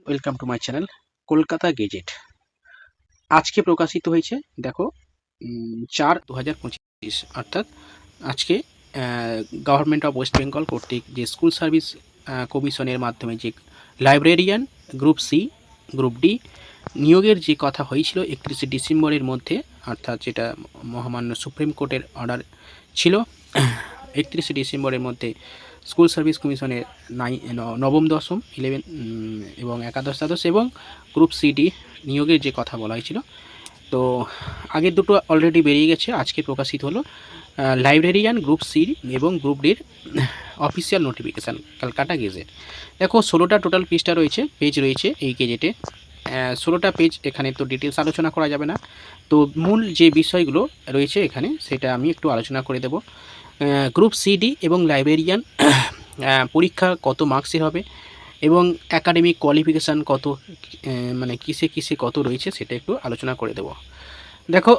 Welcome to my channel Kolkata gazette. আজকে প্রকাশিত হয়েছে, দেখো 4/2025, অর্থাৎ আজকে গভর্নমেন্ট অফ ওয়েস্ট বেঙ্গল কর্তৃক যে স্কুল সার্ভিস কমিশনের মাধ্যমে যে librarian group C, group D নিয়োগের যে কথা হয়েছিল 31শে ডিসেম্বরের মধ্যে, অর্থাৎ যেটা মহামান্য সুপ্রিম কোর্টের অর্ডার ছিল 31শে ডিসেম্বরের মধ্যে স্কুল সার্ভিস কমিশনের নবম দশম 11 এবং একাদশ দ্বাদশ এবং গ্রুপ সিডি নিয়োগের যে কথা বলা হয়েছিল, তো আগের দুটো অলরেডি বেরিয়ে গেছে। আজকে প্রকাশিত হলো লাইব্রেরিয়ান গ্রুপ সি এবং গ্রুপ ডির অফিসিয়াল নোটিফিকেশান, ক্যালকাটা গেজেট। দেখো 16টা টোটাল পৃষ্ঠা রয়েছে, পেজ রয়েছে এই গেজেটে, 16টা পেজ। এখানে তো ডিটেলস আলোচনা করা যাবে না, তো মূল যে বিষয়গুলো রয়েছে এখানে সেটা আমি একটু আলোচনা করে দেব। গ্রুপ সিডি এবং লাইব্রেরিয়ান পরীক্ষা কত মার্কসের হবে এবং একাডেমিক কোয়ালিফিকেশান কত, মানে কিসে কিসে কত রয়েছে সেটা একটু আলোচনা করে দেব। দেখো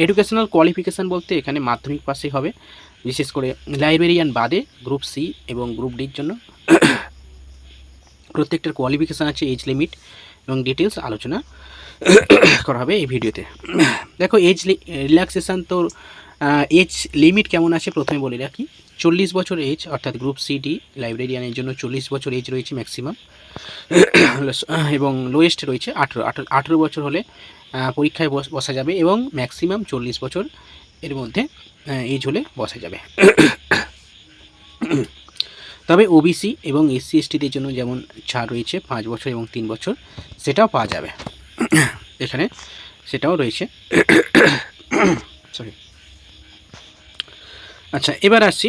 এডুকেশনাল কোয়ালিফিকেশান বলতে এখানে মাধ্যমিক পাসই হবে, বিশেষ করে লাইব্রেরিয়ান বাদে গ্রুপ সি এবং গ্রুপ ডির জন্য প্রত্যেকটার কোয়ালিফিকেশান আছে, এজ লিমিট এবং ডিটেলস আলোচনা করা হবে এই ভিডিওতে। দেখো এজ রিল্যাক্সেশান, তো এজ লিমিট কেমন আছে প্রথমে বলে রাখি। 40 বছর এজ, অর্থাৎ গ্রুপ সিডি লাইব্রেরিয়ানের জন্য 40 বছর এজ রয়েছে ম্যাক্সিমাম, এবং লোয়েস্ট রয়েছে 18 বছর হলে পরীক্ষায় বসা যাবে এবং ম্যাক্সিমাম 40 বছর এর মধ্যে এজ হলে বসা যাবে। তবে ওবিসি এবং এসসি এসটিদের জন্য যেমন ছাড় রয়েছে 5 বছর এবং 3 বছর, সেটাও পাওয়া যাবে এখানে, সেটাও রয়েছে। সরি। আচ্ছা, এবার আসছি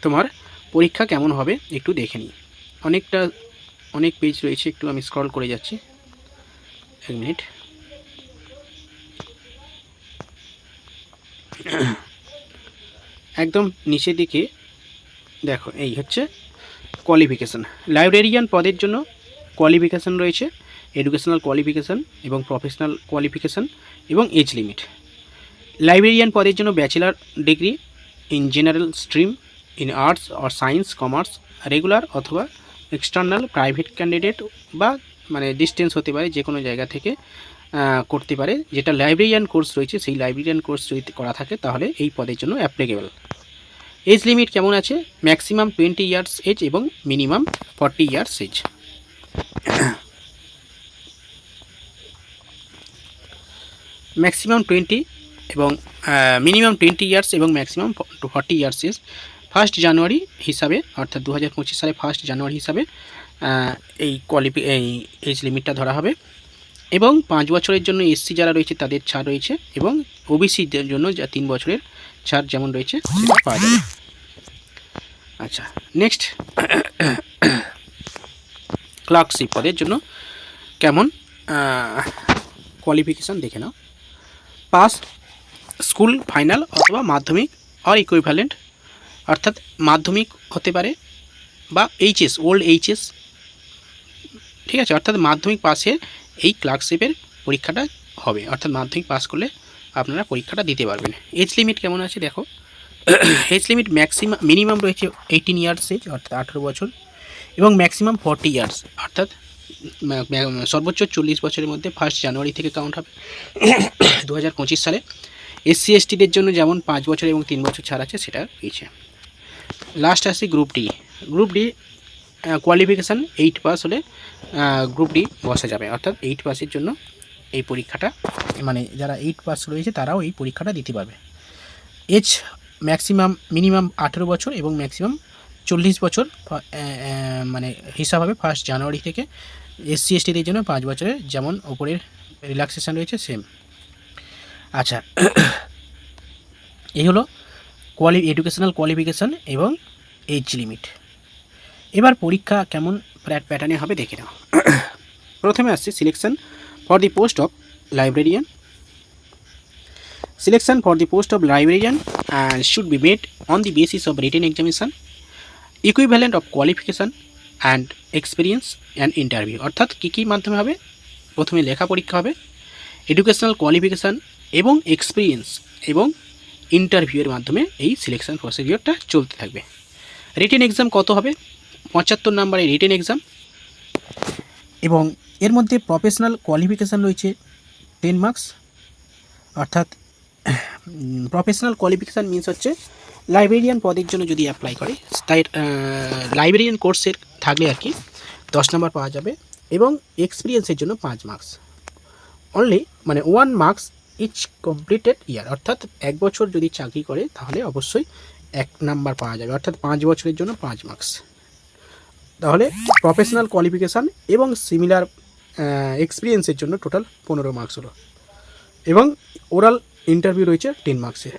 তোমার পরীক্ষা কেমন হবে একটু দেখে নিই। অনেক পেজ রয়েছে, একটু আমি স্ক্রল করে যাচ্ছি, 1 মিনিট। একদম নিচের দিকে দেখো, এই হচ্ছে কোয়ালিফিকেশান। লাইব্রেরিয়ান পদের জন্য কোয়ালিফিকেশান রয়েছে, এডুকেশনাল কোয়ালিফিকেশান এবং প্রফেশনাল কোয়ালিফিকেশান এবং এজ লিমিট। লাইব্রেরিয়ান পদের জন্য bachelor degree in general stream in arts or science commerce, regular অথবা এক্সটার্নাল প্রাইভেট ক্যান্ডিডেট, বা মানে ডিস্টেন্স হতে পারে, যে কোনো জায়গা থেকে করতে পারে। যেটা লাইব্রেরিয়ান কোর্স রয়েছে সেই লাইব্রেরিয়ান কোর্স যদি করা থাকে তাহলে এই পদের জন্য অ্যাপ্লিকেবল। এজ লিমিট কেমন আছে, ম্যাক্সিমাম 20 ইয়ার্স এজ এবং মিনিমাম 40 ইয়ার্স এজ। ম্যাক্সিমাম 20 এবং মিনিমাম 20 ইয়ার্স এবং ম্যাক্সিমাম 40 ইয়ার্স এজ 1 জানুয়ারি হিসাবে, অর্থাৎ 2025 সালে 1 জানুয়ারি হিসাবে এই এজ লিমিটটা ধরা হবে। এবং 5 বছরের জন্য এসসি যারা রয়েছে তাদের ছাড় রয়েছে, এবং ওবিসিদের জন্য যা 3 বছরের ছাড় যেমন রয়েছে সেটা পাওয়া যাবে। আচ্ছা, নেক্সট ক্লার্কশিপ পদের জন্য কেমন কোয়ালিফিকেশান দেখে নাও। পাস স্কুল ফাইনাল অথবা মাধ্যমিক আর ইকুইভ্যালেন্ট, অর্থাৎ মাধ্যমিক হতে পারে বা এইচএস, ওল্ড এইচএস, ঠিক আছে, অর্থাৎ মাধ্যমিক পাশে এই ক্লার্কশিপের পরীক্ষাটা হবে, অর্থাৎ মাধ্যমিক পাস করলে আপনারা পরীক্ষাটা দিতে পারবেন। এজ লিমিট কেমন আছে দেখো, এজ লিমিট মিনিমাম রয়েছে 18 ইয়ার্স এজ, অর্থাৎ 18 বছর, এবং ম্যাক্সিমাম 40 ইয়ার্স, অর্থাৎ সর্বোচ্চ 40 বছরের মধ্যে 1 জানুয়ারি থেকে কাউন্ট হবে 2025 সালে। এসসি এসটিদের জন্য যেমন 5 বছর এবং 3 বছর ছাড় আছে সেটা রয়েছে। লাস্ট আসি group D. Group D qualification 8 pass হলে গ্রুপ ডি বসা যাবে, অর্থাৎ 8 পাসের জন্য এই পরীক্ষাটা, মানে যারা 8 পাস রয়েছে তারাও এই পরীক্ষাটা দিতে পারবে। এজ মিনিমাম 18 বছর এবং ম্যাক্সিমাম 40 বছর মানে হিসাব হবে 1 জানুয়ারি থেকে। এসসি এসটিদের জন্য 5 বছরের যেমন ওপরের রিল্যাক্সেশন রয়েছে সেম। আচ্ছা, এই হলো এডুকেশনাল কোয়ালিফিকেশান এবং এজ লিমিট। এবার পরীক্ষা কেমন প্যাটার্নে হবে দেখে নাও। প্রথমে আসছে selection for the post of librarian. Selection for the post of librarian should be made on the basis of written examination, equivalent of qualification and experience and interview, অর্থাৎ কী মাধ্যমে হবে, প্রথমে লেখা পরীক্ষা হবে, এডুকেশনাল কোয়ালিফিকেশান এবং এক্সপিরিয়েন্স এবং ইন্টারভিউয়ের মাধ্যমে এই সিলেকশন প্রসিডিওরটা চলতে থাকবে। রিটেন এক্সাম কত হবে, 75 নাম্বারের রিটেন এক্সাম, এবং এর মধ্যে প্রফেশনাল কোয়ালিফিকেশান রয়েছে 10 মার্কস। অর্থাৎ প্রফেশনাল কোয়ালিফিকেশান মিনস হচ্ছে লাইব্রেরিয়ান পদের জন্য যদি অ্যাপ্লাই করে তাই লাইব্রেরিয়ান কোর্সের থাকলে আর কি 10 নাম্বার পাওয়া যাবে, এবং এক্সপিরিয়েন্সের জন্য 5 মার্কস অনলি, মানে 1 মার্কস ইচ কমপ্লিটেড ইয়ার। অর্থাৎ 1 বছর যদি চাকরি করে তাহলে অবশ্যই 1 নাম্বার পাওয়া যাবে, অর্থাৎ 5 বছরের জন্য 5 মার্কস। তাহলে প্রফেশনাল কোয়ালিফিকেশান এবং সিমিলার এক্সপিরিয়েন্সের জন্য টোটাল 15 মার্কস হলো, এবং ওরাল ইন্টারভিউ রয়েছে 10 মার্কসের।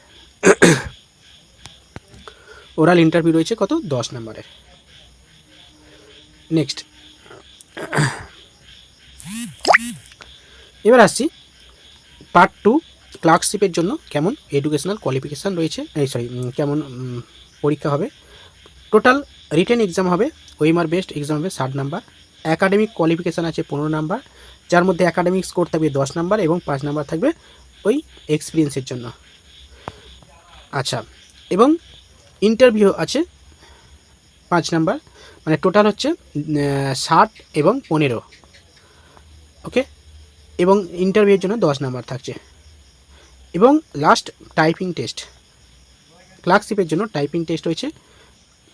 ওরাল ইন্টারভিউ রয়েছে কত? 10 নাম্বারের। নেক্সট এবার আসছি পার্ট 2, ক্লার্কশিপের জন্য কেমন এডুকেশনাল কোয়ালিফিকেশান রয়েছে, কেমন পরীক্ষা হবে। টোটাল রিটেন এক্সাম হবে, ওএমআর বেস্ট এক্সাম হবে 60 নাম্বার। অ্যাকাডেমিক কোয়ালিফিকেশান আছে 15 নাম্বার, যার মধ্যে অ্যাকাডেমিক স্কোর থাকবে 10 নাম্বার এবং 5 নাম্বার থাকবে ওই এক্সপিরিয়েন্সের জন্য। আচ্ছা, এবং ইন্টারভিউ আছে 5 নাম্বার, মানে টোটাল হচ্ছে 60 এবং 15, ওকে। এবং ইন্টারভিউয়ের জন্য 10 নাম্বার থাকছে, এবং লাস্ট টাইপিং টেস্ট। ক্লার্কশিপের জন্য টাইপিং টেস্ট রয়েছে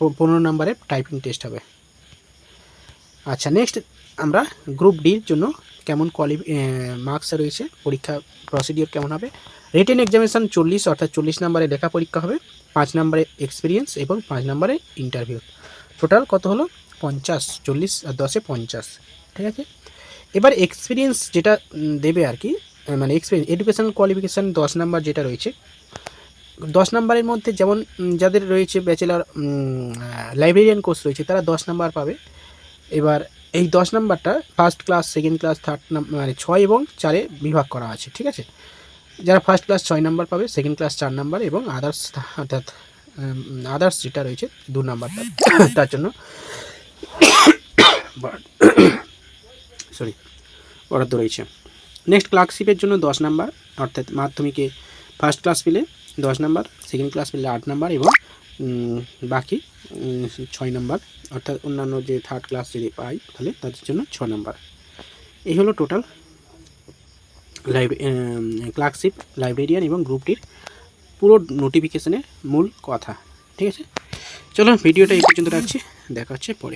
15 নাম্বারের টাইপিং টেস্ট হবে। আচ্ছা, নেক্সট আমরা গ্রুপ ডির জন্য কেমন মার্কস রয়েছে, পরীক্ষা প্রসিডিওর কেমন হবে। রিটেন এক্সামিনেশান 40, অর্থাৎ 40 নাম্বারে লেখা পরীক্ষা হবে, 5 নাম্বারে এক্সপিরিয়েন্স এবং 5 নাম্বারে ইন্টারভিউ। টোটাল কত হলো? 50, 40 আর 10 50, ঠিক আছে। এবার এক্সপিরিয়েন্স যেটা দেবে আর কি, মানে এক্সপিরিয়েন্স এডুকেশনাল কোয়ালিফিকেশান 10 নাম্বার যেটা রয়েছে, 10 নাম্বারের মধ্যে যেমন যাদের রয়েছে ব্যাচেলার লাইব্রেরিয়ান কোর্স রয়েছে তারা 10 নাম্বার পাবে। এবার এই 10 নাম্বারটা first class, second class, third number, মানে 6 এবং 4-এ বিভাগ করা আছে, ঠিক আছে। যারা ফার্স্ট ক্লাস 6 নাম্বার পাবে, সেকেন্ড ক্লাস 4 নাম্বার, এবং আদার্স, অর্থাৎ আদার্স যেটা রয়েছে 2 নাম্বারটা তার জন্য বরাদ্দ রয়েছে। নেক্সট ক্লার্কশিপের জন্য 10 নাম্বার, অর্থাৎ মাধ্যমিকে ফার্স্ট ক্লাস পেলে 10 নাম্বার, সেকেন্ড ক্লাস পেলে 8 নাম্বার, এবং বাকি 6 নাম্বার, অর্থাৎ অন্যান্য যে থার্ড ক্লাস যদি পাই তাহলে তাদের জন্য 6 নাম্বার। এই হলো টোটাল ক্লার্কশিপ, লাইব্রেরিয়ান এবং গ্রুপ ডির পুরো নোটিফিকেশনের মূল কথা, ঠিক আছে। চলো ভিডিওটা এই পর্যন্ত রাখছি, দেখা হচ্ছে পরে।